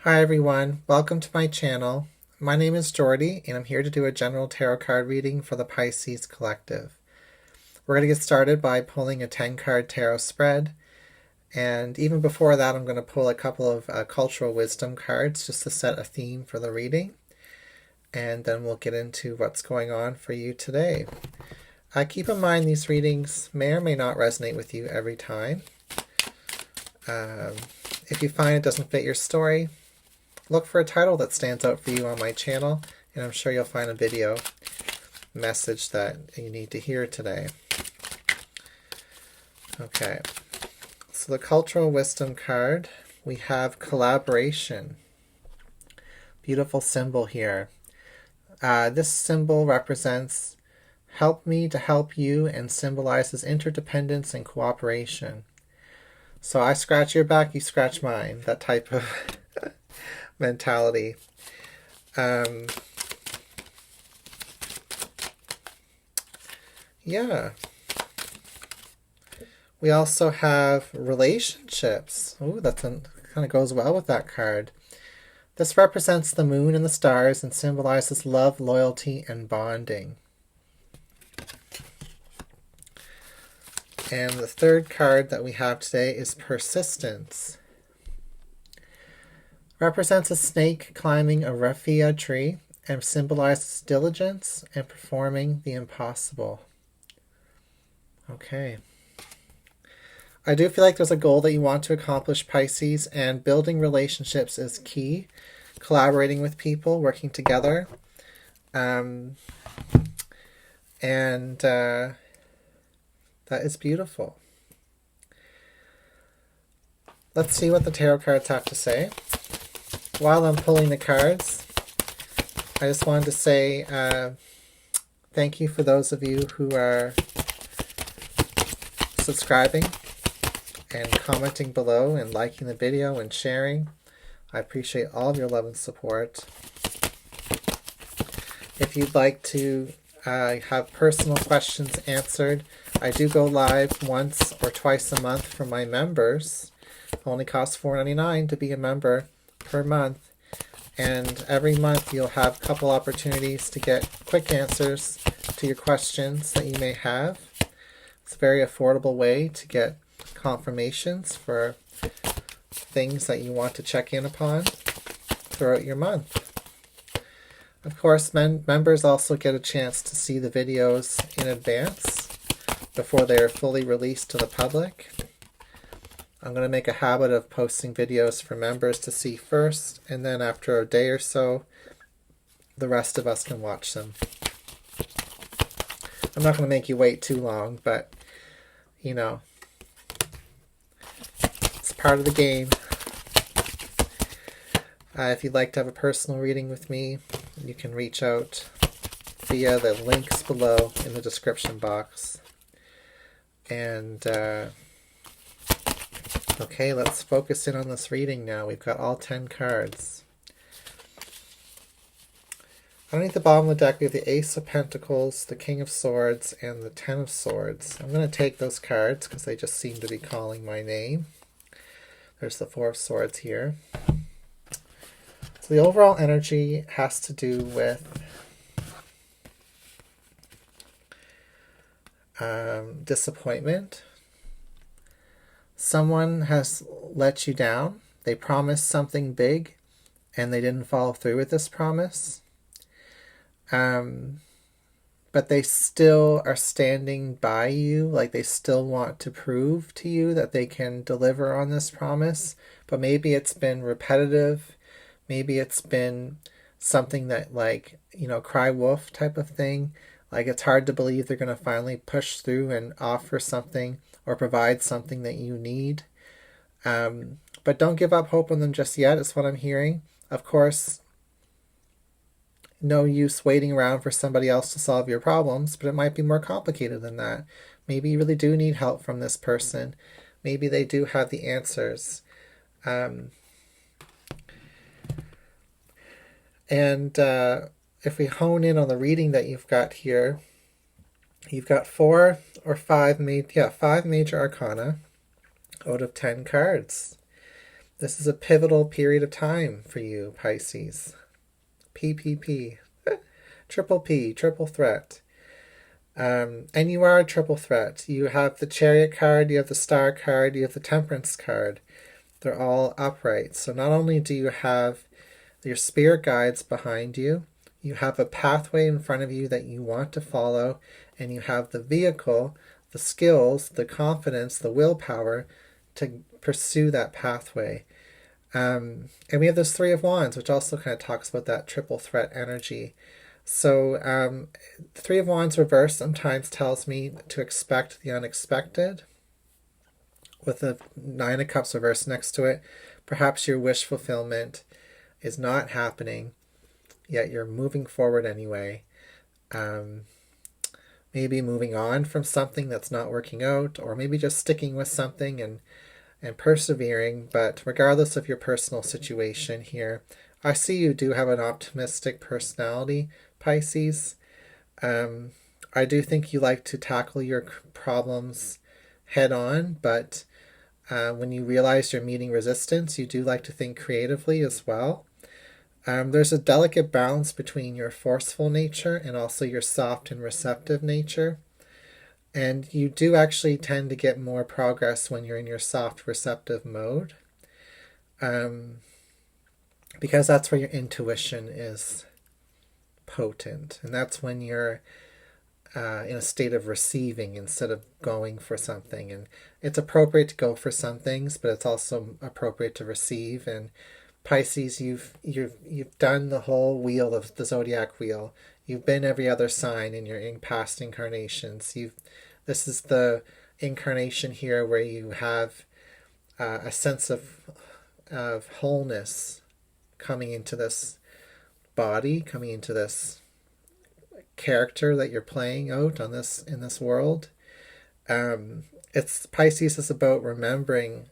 Hi everyone, welcome to my channel. My name is Jordy and I'm here to do a general tarot card reading for the Pisces Collective. We're going to get started by pulling a 10 card tarot spread, and even before that I'm going to pull a couple of cultural wisdom cards just to set a theme for the reading, and then we'll get into what's going on for you today. Keep in mind these readings may or may not resonate with you every time. If you find it doesn't fit your story, look for a title that stands out for you on my channel, and I'm sure you'll find a video message that you need to hear today. Okay, so the Cultural Wisdom card, we have collaboration. Beautiful symbol here. This symbol represents help me to help you and symbolizes interdependence and cooperation. So I scratch your back, you scratch mine, that type of mentality. Yeah. We also have relationships. Ooh, that kind of goes well with that card. This represents the moon and the stars and symbolizes love, loyalty, and bonding. And the third card that we have today is persistence. Represents a snake climbing a raffia tree and symbolizes diligence and performing the impossible. Okay. I do feel like there's a goal that you want to accomplish, Pisces, and building relationships is key. Collaborating with people, working together. That is beautiful. Let's see what the tarot cards have to say. While I'm pulling the cards, I just wanted to say thank you for those of you who are subscribing and commenting below and liking the video and sharing. I appreciate all of your love and support. If you'd like to have personal questions answered, I do go live once or twice a month for my members. It only costs $4.99 to be a member per month, and every month you'll have a couple opportunities to get quick answers to your questions that you may have. It's a very affordable way to get confirmations for things that you want to check in upon throughout your month. Of course, members also get a chance to see the videos in advance before they are fully released to the public. I'm going to make a habit of posting videos for members to see first, and then after a day or so, the rest of us can watch them. I'm not going to make you wait too long, but, you know, it's part of the game. If you'd like to have a personal reading with me, you can reach out via the links below in the description box. And, okay, let's focus in on this reading now. We've got all 10 cards. Underneath the bottom of the deck, we have the Ace of Pentacles, the King of Swords, and the Ten of Swords. I'm going to take those cards because they just seem to be calling my name. There's the Four of Swords here. So the overall energy has to do with disappointment. Someone has let you down. They promised something big and they didn't follow through with this promise. But they still are standing by you, like they still want to prove to you that they can deliver on this promise. But maybe it's been repetitive. Maybe it's been something that, like, you know, cry wolf type of thing. Like, it's hard to believe they're going to finally push through and offer something or provide something that you need. But don't give up hope on them just yet, is what I'm hearing. Of course, no use waiting around for somebody else to solve your problems, but it might be more complicated than that. Maybe you really do need help from this person. Maybe they do have the answers. If we hone in on the reading that you've got here, you've got five major arcana out of 10 cards. This is a pivotal period of time for you, Pisces. PPP. Triple P, triple threat. And you are a triple threat. You have the Chariot card, you have the Star card, you have the Temperance card. They're all upright. So not only do you have your spirit guides behind you, you have a pathway in front of you that you want to follow, and you have the vehicle, the skills, the confidence, the willpower to pursue that pathway. And we have this Three of Wands, which also kind of talks about that triple threat energy. So the Three of Wands reversed sometimes tells me to expect the unexpected. With the Nine of Cups reversed next to it, perhaps your wish fulfillment is not happening, yet you're moving forward anyway. Maybe moving on from something that's not working out, or maybe just sticking with something and persevering. But regardless of your personal situation here, I see you do have an optimistic personality, Pisces. I do think you like to tackle your problems head on, but when you realize you're meeting resistance, you do like to think creatively as well. There's a delicate balance between your forceful nature and also your soft and receptive nature. And you do actually tend to get more progress when you're in your soft receptive mode. Because that's where your intuition is potent. And that's when you're in a state of receiving instead of going for something. And it's appropriate to go for some things, but it's also appropriate to receive. And Pisces, you've done the whole wheel of the zodiac wheel. You've been every other sign in your past incarnations. This is the incarnation here where you have a sense of wholeness coming into this body, coming into this character that you're playing out in this world. It's Pisces is about remembering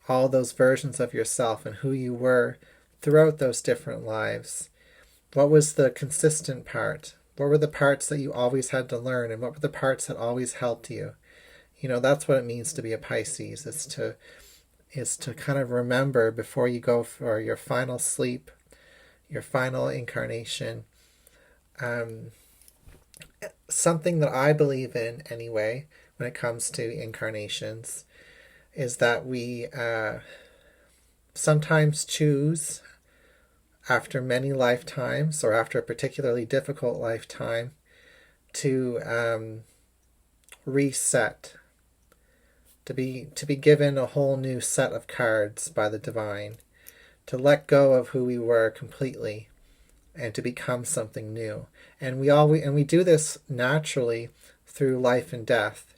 all those versions of yourself and who you were throughout those different lives. What was the consistent part? What were the parts that you always had to learn, and what were the parts that always helped you? That's what it means to be a Pisces, is to kind of remember before you go for your final sleep, your final incarnation. Something that I believe in anyway, when it comes to incarnations, is that we sometimes choose, after many lifetimes or after a particularly difficult lifetime, to reset, to be given a whole new set of cards by the divine, to let go of who we were completely and to become something new. And we do this naturally through life and death.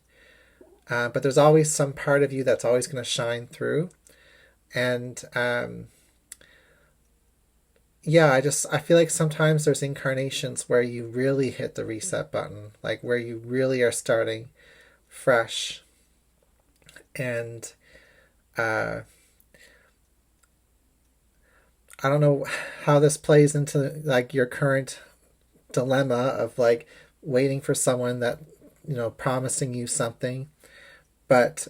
But there's always some part of you that's always going to shine through. And I feel like sometimes there's incarnations where you really hit the reset button, like where you really are starting fresh. And I don't know how this plays into like your current dilemma of like waiting for someone that, promising you something. But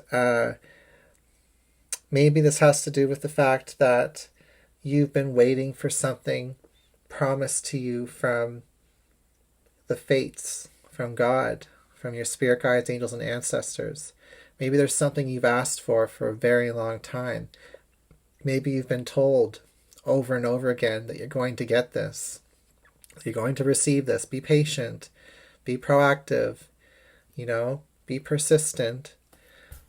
maybe this has to do with the fact that you've been waiting for something promised to you from the fates, from God, from your spirit guides, angels, and ancestors. Maybe there's something you've asked for a very long time. Maybe you've been told over and over again that you're going to get this. You're going to receive this. Be patient. Be proactive. Be persistent.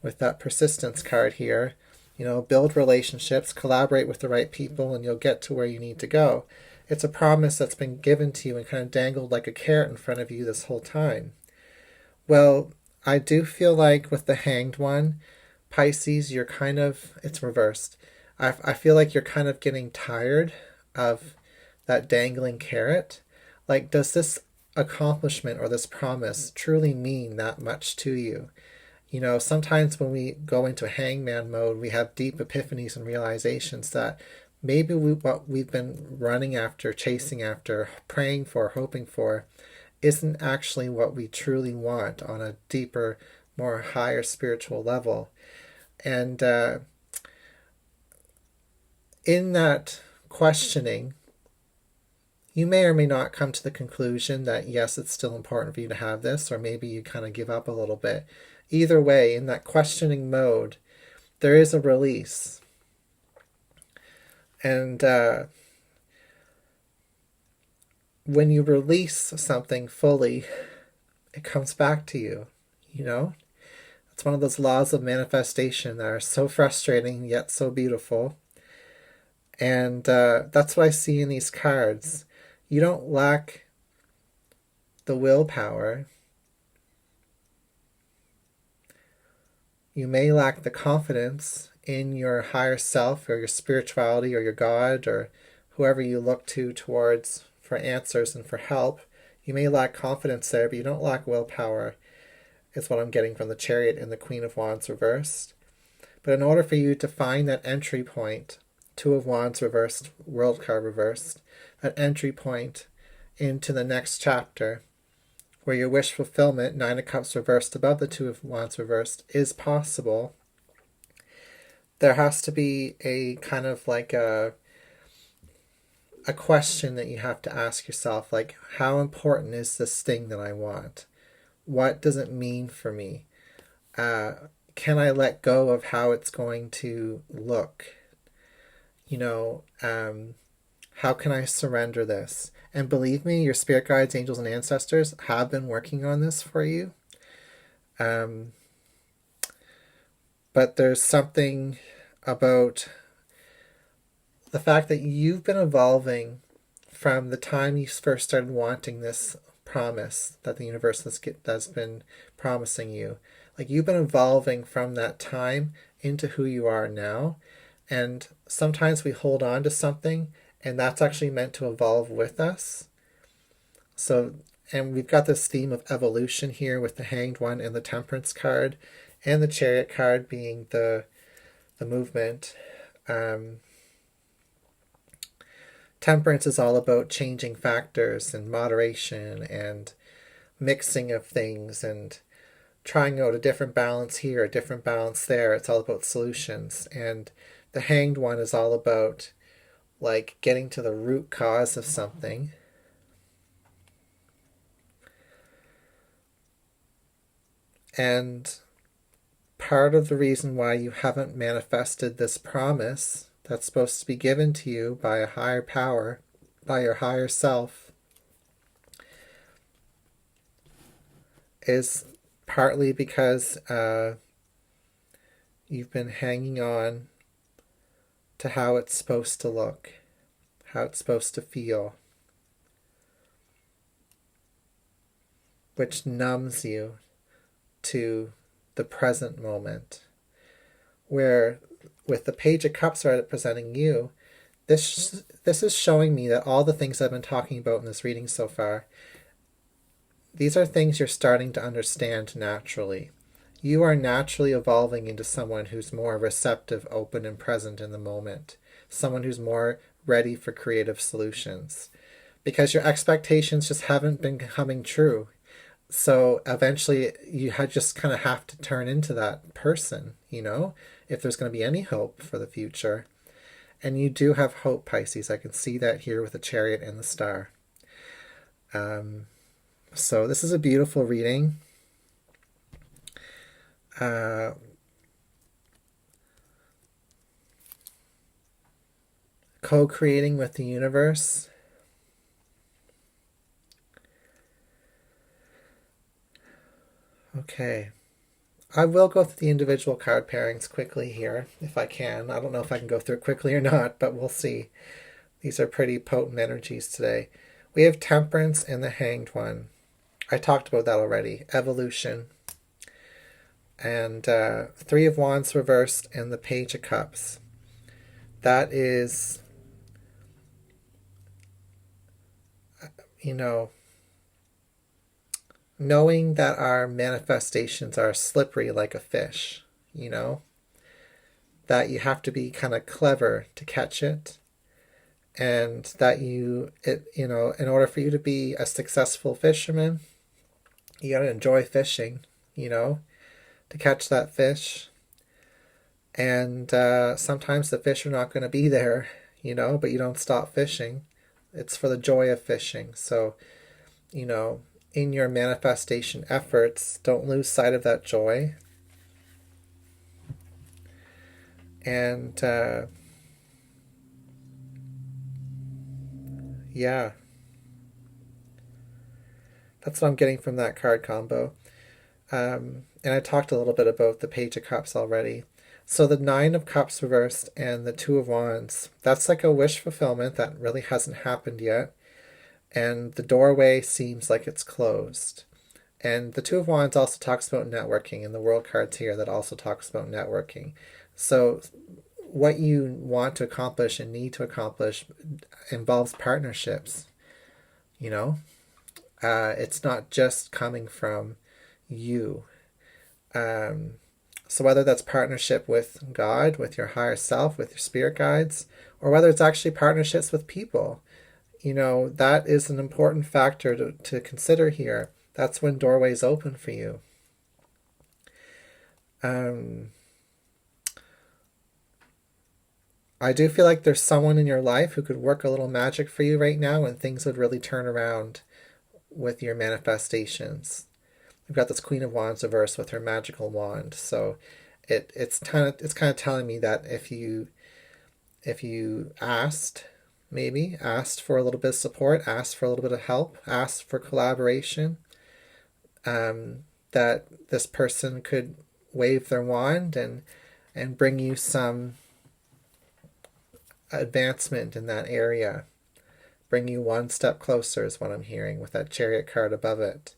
With that persistence card here, build relationships, collaborate with the right people, and you'll get to where you need to go. It's a promise that's been given to you and kind of dangled like a carrot in front of you this whole time. Well, I do feel like with the Hanged one, Pisces, it's reversed. I feel like you're kind of getting tired of that dangling carrot. Like, does this accomplishment or this promise truly mean that much to you? Sometimes when we go into hangman mode, we have deep epiphanies and realizations that maybe what we've been running after, chasing after, praying for, hoping for, isn't actually what we truly want on a deeper, more higher spiritual level. And in that questioning, you may or may not come to the conclusion that yes, it's still important for you to have this, or maybe you kind of give up a little bit. Either way, in that questioning mode, there is a release. And when you release something fully, it comes back to you, you know? It's one of those laws of manifestation that are so frustrating yet so beautiful. And that's what I see in these cards. You don't lack the willpower. You may lack the confidence in your higher self or your spirituality or your God or whoever you look to towards for answers and for help. You may lack confidence there, but you don't lack willpower, is what I'm getting from the Chariot and the Queen of Wands reversed. But in order for you to find that entry point, Two of Wands reversed, World card reversed, that entry point into the next chapter, where your wish fulfillment, Nine of Cups reversed above the Two of Wands reversed, is possible, there has to be a kind of like a question that you have to ask yourself, like, how important is this thing that I want? What does it mean for me? Can I let go of how it's going to look? How can I surrender this? And believe me, your spirit guides, angels, and ancestors have been working on this for you. But there's something about the fact that you've been evolving from the time you first started wanting this promise that the universe has been promising you. Like, you've been evolving from that time into who you are now. And sometimes we hold on to something, and that's actually meant to evolve with us. So, and we've got this theme of evolution here with the Hanged One and the Temperance card, and the Chariot card being the movement. Temperance is all about changing factors and moderation and mixing of things and trying out a different balance here, a different balance there. It's all about solutions. And the Hanged One is all about like getting to the root cause of something. And part of the reason why you haven't manifested this promise that's supposed to be given to you by a higher power, by your higher self, is partly because you've been hanging on to how it's supposed to look, how it's supposed to feel, which numbs you to the present moment, where with the Page of Cups representing you, this is showing me that all the things I've been talking about in this reading so far, these are things you're starting to understand naturally. You are naturally evolving into someone who's more receptive, open, and present in the moment. Someone who's more ready for creative solutions. Because your expectations just haven't been coming true. So eventually you just kind of have to turn into that person, if there's going to be any hope for the future. And you do have hope, Pisces. I can see that here with the Chariot and the Star. So this is a beautiful reading. Co-creating with the universe. Okay. I will go through the individual card pairings quickly here, if I can. I don't know if I can go through it quickly or not, but we'll see. These are pretty potent energies today. We have Temperance and the Hanged One. I talked about that already. Evolution. And Three of Wands reversed and the Page of Cups. That is, knowing that our manifestations are slippery like a fish, that you have to be kind of clever to catch it, and that in order for you to be a successful fisherman, you got to enjoy fishing, to catch that fish. And sometimes the fish are not going to be there, but you don't stop fishing. It's for the joy of fishing. So, in your manifestation efforts, don't lose sight of that joy. And yeah, that's what I'm getting from that card combo. And I talked a little bit about the Page of Cups already. So the Nine of Cups reversed and the Two of Wands, that's like a wish fulfillment that really hasn't happened yet. And the doorway seems like it's closed. And the Two of Wands also talks about networking, and the World card's here that also talks about networking. So what you want to accomplish and need to accomplish involves partnerships. It's not just coming from you. So whether that's partnership with God, with your higher self, with your spirit guides, or whether it's actually partnerships with people, that is an important factor to consider here. That's when doorways open for you. I do feel like there's someone in your life who could work a little magic for you right now, and things would really turn around with your manifestations. We've got this Queen of Wands reverse with her magical wand, so it's kind of telling me that if you asked for a little bit of support, asked for a little bit of help, asked for collaboration, that this person could wave their wand and bring you some advancement in that area, bring you one step closer is what I'm hearing with that Chariot card above it.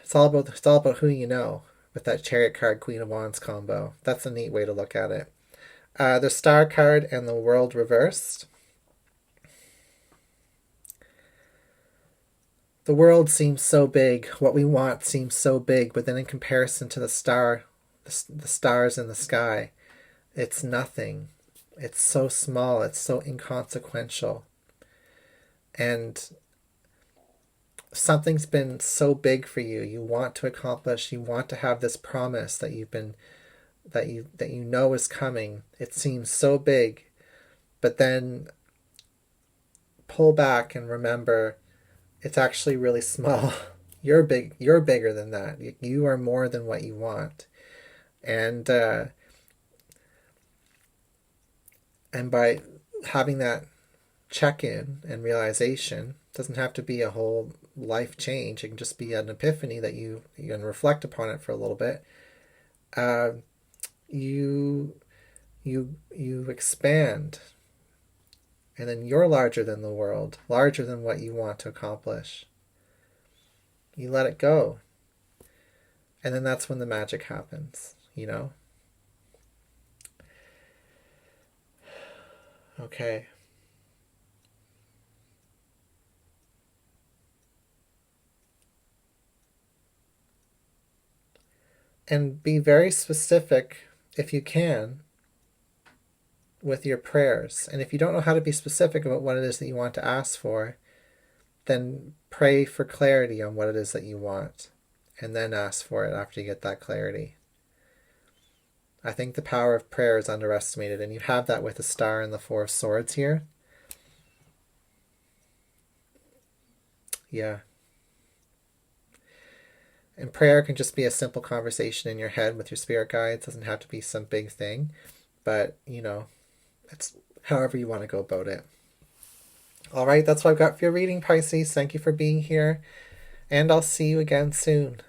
It's all about who you know with that Chariot card Queen of Wands combo. That's a neat way to look at it. The Star card and the World reversed. The world seems so big. What we want seems so big, but then in comparison to the stars in the sky, it's nothing. It's so small. It's so inconsequential. And something's been so big for you. You want to accomplish. You want to have this promise that you know is coming. It seems so big, but then pull back and remember it's actually really small. You're big. You're bigger than that. You are more than what you want. And by having that check-in and realization, doesn't have to be a whole life change. It can just be an epiphany that you can reflect upon it for a little bit. You expand, and then you're larger than the world, larger than what you want to accomplish. You let it go, and then that's when the magic happens. Okay. And be very specific, if you can, with your prayers. And if you don't know how to be specific about what it is that you want to ask for, then pray for clarity on what it is that you want, and then ask for it after you get that clarity. I think the power of prayer is underestimated, and you have that with the Star and the Four of Swords here. Yeah. And prayer can just be a simple conversation in your head with your spirit guides. It doesn't have to be some big thing, but it's however you want to go about it. All right, that's what I've got for your reading, Pisces. Thank you for being here, and I'll see you again soon.